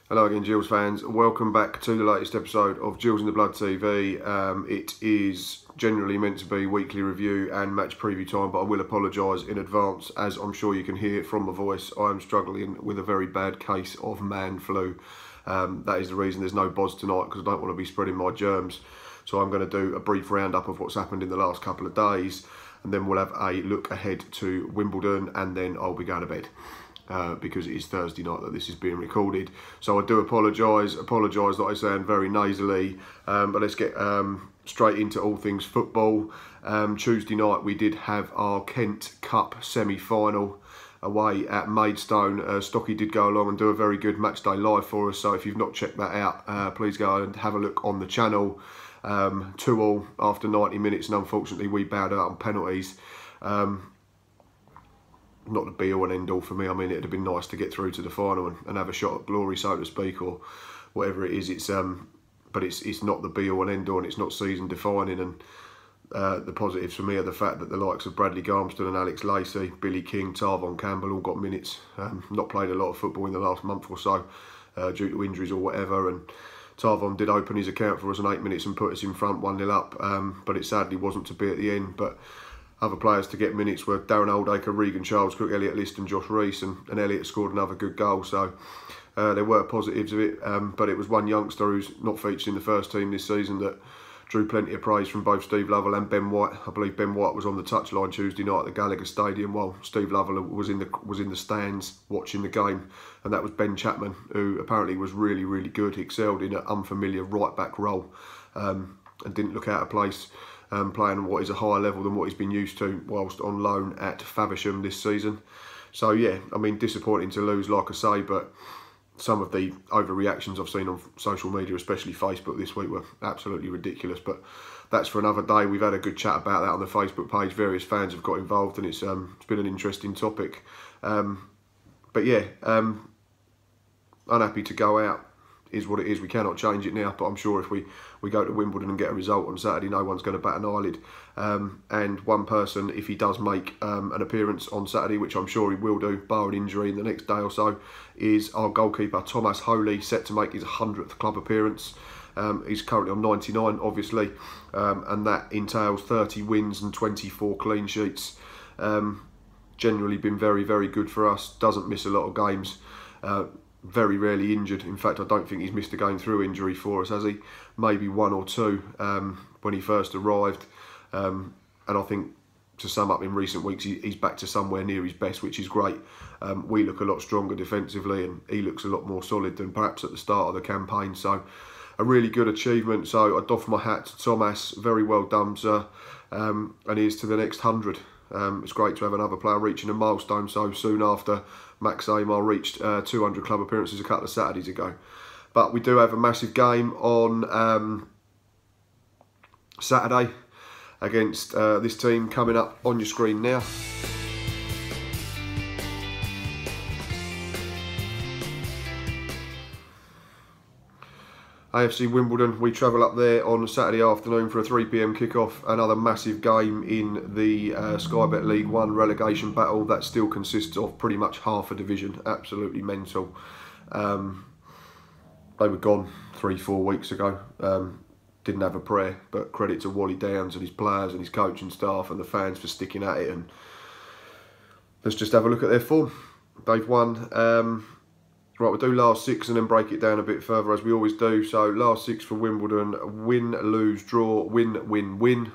Hello again, Gills fans. Welcome back to the latest episode of Gills in the Blood TV. It is generally meant to be weekly review and match preview time, but I will apologise in advance, as I'm sure you can hear from my voice. I am struggling with a very bad case of man flu. That is the reason there's no Boz tonight, because I don't want to be spreading my germs. So I'm going to do a brief roundup of what's happened in the last couple of days, and then we'll have a look ahead to Wimbledon, and then I'll be going to bed. Because it is Thursday night that this is being recorded. So I do apologise that I sound very nasally, but let's get straight into all things football. Tuesday night we did have our Kent Cup semi-final away at Maidstone. Stocky did go along and do a very good match day live for us, so if you've not checked that out, please go and have a look on the channel. 2-2 after 90 minutes, and unfortunately we bowed out on penalties. Not the be all and end all for me. I mean, it'd have been nice to get through to the final and have a shot at glory, so to speak, or whatever it is. But it's not the be all and end all, and it's not season defining. And the positives for me are the fact that the likes of Bradley Garmston and Alex Lacey, Billy King, Tarvon Campbell all got minutes. Not played a lot of football in the last month or so due to injuries or whatever. And Tarvon did open his account for us in 8 minutes and put us in front 1-0 up, but it sadly wasn't to be at the end. But other players to get minutes were Darren Oldacre, Regan Charles Cook, Elliot List and Josh Rees, and Elliot scored another good goal. So there were positives of it, but it was one youngster who's not featured in the first team this season that drew plenty of praise from both Steve Lovell and Ben White. I believe Ben White was on the touchline Tuesday night at the Gallagher Stadium, while Steve Lovell was in the stands watching the game, and that was Ben Chapman, who apparently was really, really good. He excelled in an unfamiliar right-back role and didn't look out of place. Playing on what is a higher level than what he's been used to whilst on loan at Faversham this season. So yeah, I mean, disappointing to lose, like I say, but some of the overreactions I've seen on social media, especially Facebook this week, were absolutely ridiculous. But that's for another day. We've had a good chat about that on the Facebook page. Various fans have got involved, and it's been an interesting topic. But yeah, unhappy to go out is what it is. We cannot change it now, but I'm sure if we go to Wimbledon and get a result on Saturday, no one's going to bat an eyelid. And one person, if he does make an appearance on Saturday, which I'm sure he will do, barring injury in the next day or so, is our goalkeeper Thomas Holy, set to make his 100th club appearance. He's currently on 99, obviously, and that entails 30 wins and 24 clean sheets. Generally been very, very good for us. Doesn't miss a lot of games. Very rarely injured. In fact, I don't think he's missed a game through injury for us, has he? Maybe one or two when he first arrived. And I think, to sum up, in recent weeks, he's back to somewhere near his best, which is great. We look a lot stronger defensively, and he looks a lot more solid than perhaps at the start of the campaign. So, a really good achievement. So, I doff my hat to Thomas. Very well done, sir. And here's to the next 100. It's great to have another player reaching a milestone so soon after Max Amar reached 200 club appearances a couple of Saturdays ago. But we do have a massive game on Saturday against this team coming up on your screen now. AFC Wimbledon, we travel up there on Saturday afternoon for a 3 PM kickoff. Another massive game in the Sky Bet League One relegation battle that still consists of pretty much half a division. Absolutely mental. They were gone 3-4 weeks ago. Didn't have a prayer, but credit to Wally Downs and his players and his coaching staff and the fans for sticking at it. And let's just have a look at their form. They've won. Right, we'll do last 6 and then break it down a bit further, as we always do. So last 6 for Wimbledon: win, lose, draw, win, win, win.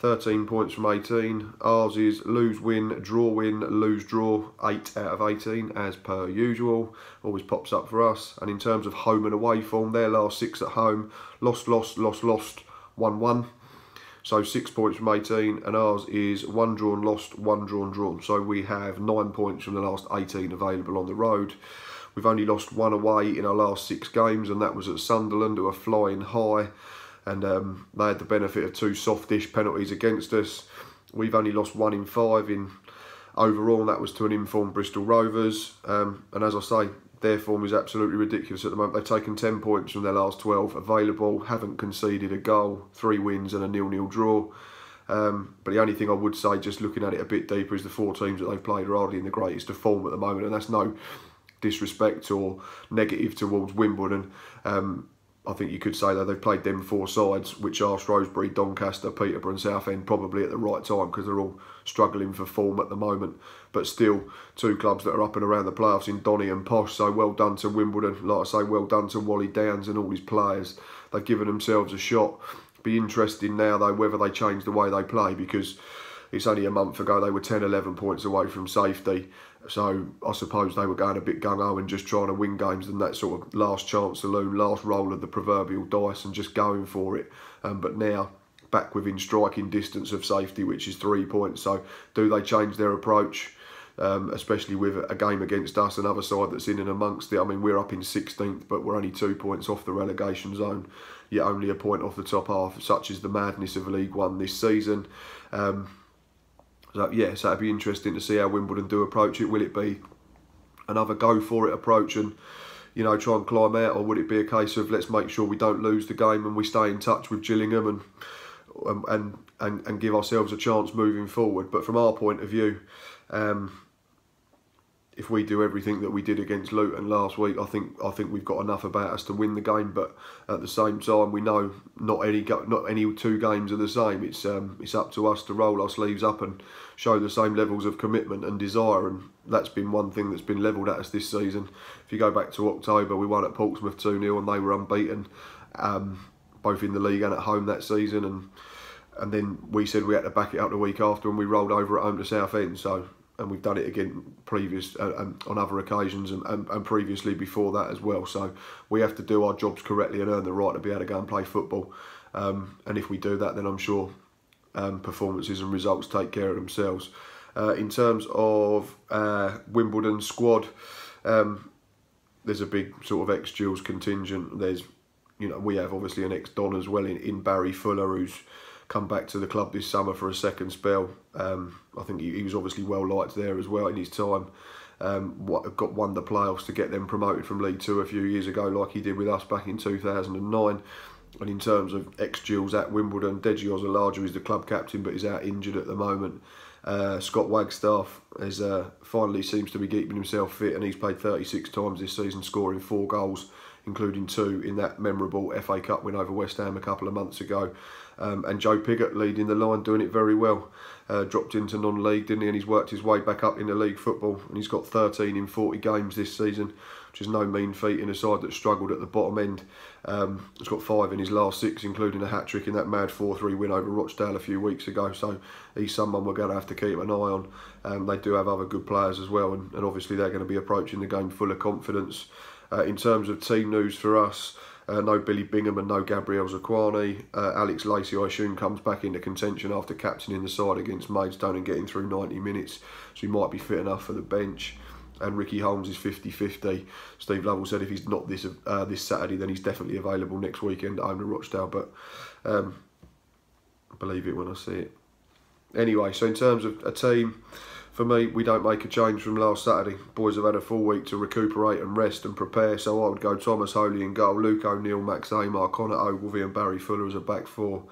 13 points from 18. Ours is lose, win, lose, draw. 8 out of 18, as per usual. Always pops up for us. And in terms of home and away form, their last 6 at home: lost, lost, lost, lost, 1-1. So 6 points from 18, and ours is 1 drawn, lost, 1 drawn, drawn. So we have 9 points from the last 18 available on the road. We've only lost 1 away in our last 6 games, and that was at Sunderland, who are flying high, and they had the benefit of 2 softish penalties against us. We've only lost 1 in 5 in overall, and that was to an informed Bristol Rovers. And as I say, their form is absolutely ridiculous at the moment. They've taken 10 points from their last 12 available, haven't conceded a goal, 3 wins and a 0-0 draw. But the only thing I would say, just looking at it a bit deeper, is the 4 teams that they've played are hardly in the greatest of form at the moment, and that's no disrespect or negative towards Wimbledon. I think you could say that they've played them 4 sides, which are Shrewsbury, Doncaster, Peterborough and Southend, probably at the right time because they're all struggling for form at the moment. But still, 2 clubs that are up and around the playoffs in Donny and Posh, so well done to Wimbledon. Like I say, well done to Wally Downs and all his players. They've given themselves a shot. Be interesting now, though, whether they change the way they play, because it's only a month ago they were 10, 11 points away from safety. So I suppose they were going a bit gung-ho and just trying to win games and that sort of last chance saloon, last roll of the proverbial dice and just going for it. But now back within striking distance of safety, which is 3 points. So do they change their approach, especially with a game against us, another side that's in and amongst it? I mean, we're up in 16th, but we're only 2 points off the relegation zone, yet only a point off the top half. Such is the madness of League One this season. So yeah, so it'd be interesting to see how Wimbledon do approach it. Will it be another go for it approach and, you know, try and climb out, or would it be a case of let's make sure we don't lose the game and we stay in touch with Gillingham and give ourselves a chance moving forward? But from our point of view, if we do everything that we did against Luton last week, I think we've got enough about us to win the game. But at the same time, we know not any 2 games are the same. It's up to us to roll our sleeves up and show the same levels of commitment and desire. And that's been one thing that's been levelled at us this season. If you go back to October, we won at Portsmouth 2-0 and they were unbeaten, both in the league and at home that season. And then we said we had to back it up the week after, and we rolled over at home to Southend. And we've done it again on other occasions and previously before that as well. So we have to do our jobs correctly and earn the right to be able to go and play football. And if we do that, then I'm sure performances and results take care of themselves. In terms of Wimbledon squad, there's a big sort of ex-Gills contingent. There's, you know, we have obviously an ex-Don as well in Barry Fuller, who's come back to the club this summer for a second spell. I think he was obviously well liked there as well in his time. Won the playoffs to get them promoted from League Two a few years ago, like he did with us back in 2009. And in terms of ex-Gills at Wimbledon, Deji Ozolaja is the club captain, but is out injured at the moment. Scott Wagstaff finally seems to be keeping himself fit, and he's played 36 times this season, scoring 4 goals, including 2 in that memorable FA Cup win over West Ham a couple of months ago. And Joe Pigott leading the line, doing it very well. Dropped into non-league, didn't he? And he's worked his way back up into league football. And he's got 13 in 40 games this season, which is no mean feat in a side that struggled at the bottom end. He's got 5 in his last 6, including a hat-trick in that mad 4-3 win over Rochdale a few weeks ago. So he's someone we're going to have to keep an eye on. They do have other good players as well. And obviously they're going to be approaching the game full of confidence. In terms of team news for us, no Billy Bingham and no Gabriel Zaquani. Alex Lacey, I assume, comes back into contention after captaining the side against Maidstone and getting through 90 minutes. So he might be fit enough for the bench. And Ricky Holmes is 50-50. Steve Lovell said if he's not this Saturday, then he's definitely available next weekend at home to Rochdale. But believe it when I see it. Anyway, so in terms of a team, for me, we don't make a change from last Saturday. Boys have had a full week to recuperate and rest and prepare, so I would go Thomas Holy in goal, Luke O'Neill, Max Amar, Connor Ogilvie and Barry Fuller as a back 4,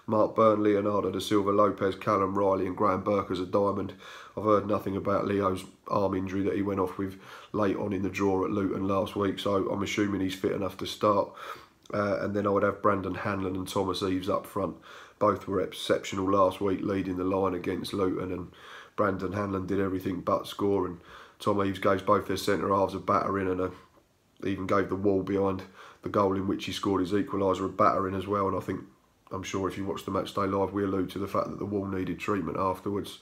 Mark Byrne, Leonardo da Silva, Lopez, Callum Riley and Graham Burke as a diamond. I've heard nothing about Leo's arm injury that he went off with late on in the draw at Luton last week, so I'm assuming he's fit enough to start. And then I would have Brandon Hanlon and Thomas Eves up front. Both were exceptional last week, leading the line against Luton, and Brandon Hanlon did everything but score, and Tom Eves gave both their centre halves a battering, and even gave the wall behind the goal in which he scored his equaliser a battering as well. And I'm sure if you watch the match day live, we allude to the fact that the wall needed treatment afterwards.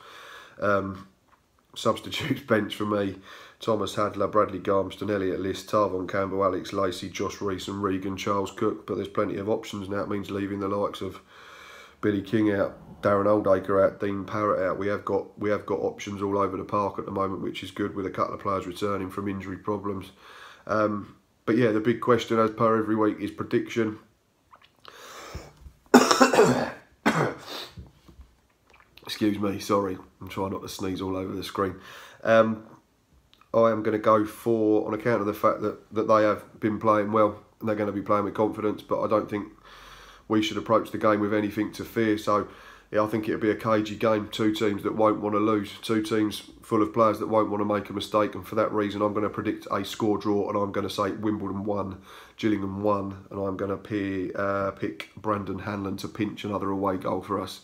Substitutes bench for me: Thomas Hadler, Bradley Garmston, Elliot List, Tarvon Campbell, Alex Lacey, Josh Rees and Regan Charles Cook. But there's plenty of options now. It means leaving the likes of Billy King out, Darren Oldacre out, Dean Parrott out. We have got options all over the park at the moment, which is good, with a couple of players returning from injury problems. But yeah, the big question, as per every week, is prediction. Excuse me, sorry, I'm trying not to sneeze all over the screen. I am going to go for, on account of the fact that they have been playing well and they're going to be playing with confidence, but I don't think we should approach the game with anything to fear. So yeah, I think it'll be a cagey game. Two teams that won't want to lose. Two teams full of players that won't want to make a mistake. And for that reason, I'm going to predict a score draw, and I'm going to say Wimbledon 1, Gillingham 1. And I'm going to pick Brandon Hanlon to pinch another away goal for us.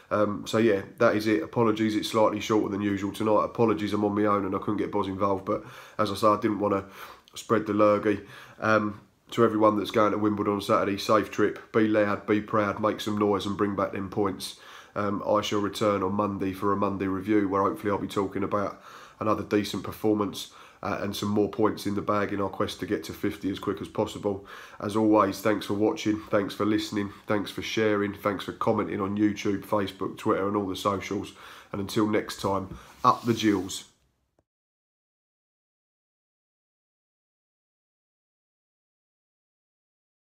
So yeah, that is it. Apologies, it's slightly shorter than usual tonight. Apologies, I'm on my own and I couldn't get Boz involved. But as I say, I didn't want to spread the lurgy. To everyone that's going to Wimbledon on Saturday, safe trip. Be loud, be proud, make some noise and bring back them points. I shall return on Monday for a Monday review where hopefully I'll be talking about another decent performance and some more points in the bag in our quest to get to 50 as quick as possible. As always, thanks for watching, thanks for listening, thanks for sharing, thanks for commenting on YouTube, Facebook, Twitter and all the socials. And until next time, up the Gills.